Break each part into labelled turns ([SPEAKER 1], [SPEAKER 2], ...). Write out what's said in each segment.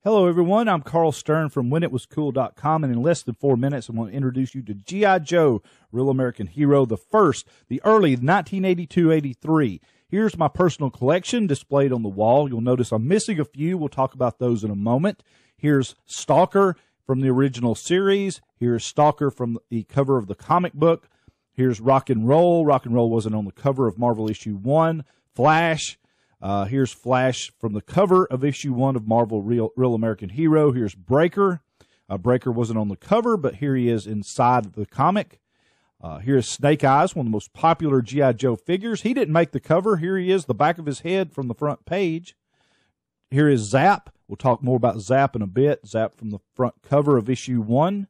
[SPEAKER 1] Hello, everyone. I'm Carl Stern from WhenItWasCool.com, and in less than 4 minutes, I'm going to introduce you to G.I. Joe, Real American Hero, the early 1982-83. Here's my personal collection displayed on the wall. You'll notice I'm missing a few. We'll talk about those in a moment. Here's Stalker from the original series. Here's Stalker from the cover of the comic book. Here's Rock and Roll. Rock and Roll wasn't on the cover of Marvel issue 1. Flash. Here's Flash from the cover of issue 1 of Marvel Real American Hero. Here's Breaker. Breaker wasn't on the cover, but here he is inside the comic. Here's Snake Eyes, one of the most popular G.I. Joe figures. He didn't make the cover. Here he is, the back of his head from the front page. Here is Zap. We'll talk more about Zap in a bit. Zap from the front cover of issue 1.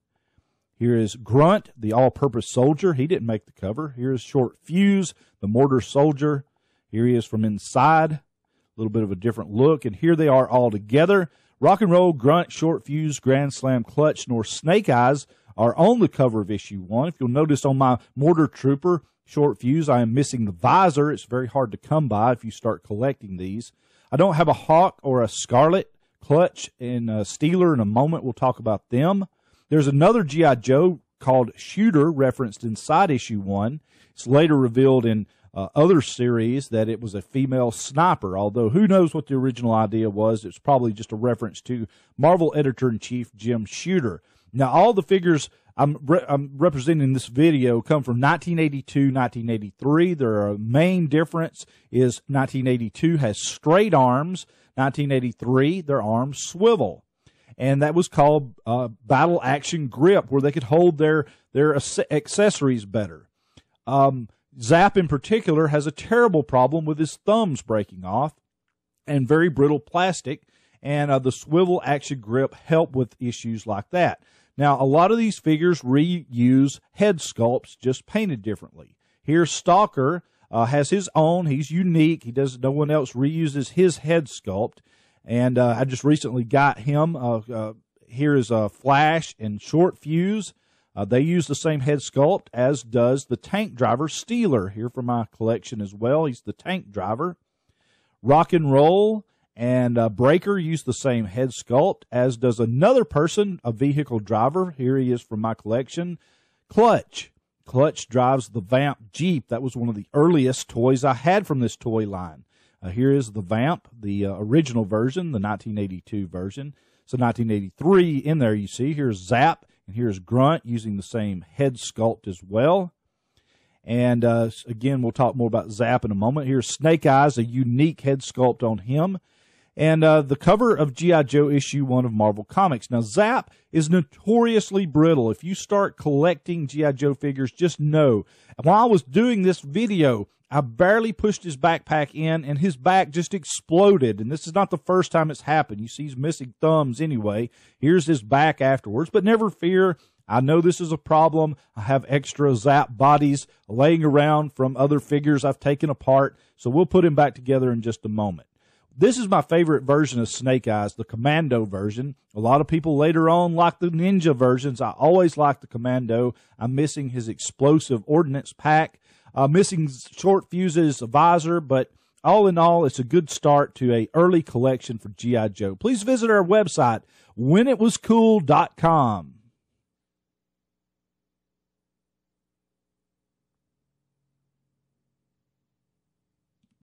[SPEAKER 1] Here is Grunt, the all-purpose soldier. He didn't make the cover. Here is Short Fuse, the mortar soldier. Here he is from inside. A little bit of a different look. And here they are all together. Rock and Roll, Grunt, Short Fuse, Grand Slam, Clutch, nor Snake Eyes are on the cover of issue 1. If you'll notice on my Mortar Trooper, Short Fuse, I am missing the visor. It's very hard to come by if you start collecting these. I don't have a Hawk or a Scarlet, Clutch, and Steeler. In a moment, we'll talk about them. There's another G.I. Joe called Shooter, referenced inside issue 1. It's later revealed in other series that it was a female sniper, although who knows what the original idea was. It's probably just a reference to Marvel Editor-in-Chief Jim Shooter. Now, all the figures I'm representing in this video come from 1982, 1983. Their main difference is 1982 has straight arms. 1983, their arms swivel. And that was called Battle Action Grip, where they could hold their accessories better. Zap, in particular, has a terrible problem with his thumbs breaking off and very brittle plastic, and the swivel action grip help with issues like that. Now, a lot of these figures reuse head sculpts, just painted differently. Here, Stalker has his own. He's unique. No one else reuses his head sculpt, and I just recently got him. Here is Flash and Short Fuse. They use the same head sculpt, as does the tank driver Steeler, here from my collection as well. He's the tank driver. Rock and Roll and Breaker use the same head sculpt, as does another person, a vehicle driver. Here he is from my collection. Clutch. Clutch drives the Vamp Jeep. That was one of the earliest toys I had from this toy line. Here is the Vamp, the original version, the 1982 version. So 1983 in there, you see. Here's Zap. And here's Grunt using the same head sculpt as well. And again, we'll talk more about Zap in a moment. Here's Snake Eyes, a unique head sculpt on him. And the cover of G.I. Joe issue 1 of Marvel Comics. Now, Zap is notoriously brittle. If you start collecting G.I. Joe figures, just know. While I was doing this video, I barely pushed his backpack in, and his back just exploded. And this is not the first time it's happened. You see he's missing thumbs anyway. Here's his back afterwards. But never fear. I know this is a problem. I have extra Zap bodies laying around from other figures I've taken apart. So we'll put him back together in just a moment. This is my favorite version of Snake Eyes, the Commando version. A lot of people later on like the Ninja versions. I always like the Commando. I'm missing his explosive ordnance pack. Missing Short Fuse's visor, but all in all, it's a good start to an early collection for G.I. Joe. Please visit our website, WhenItWasCool.com.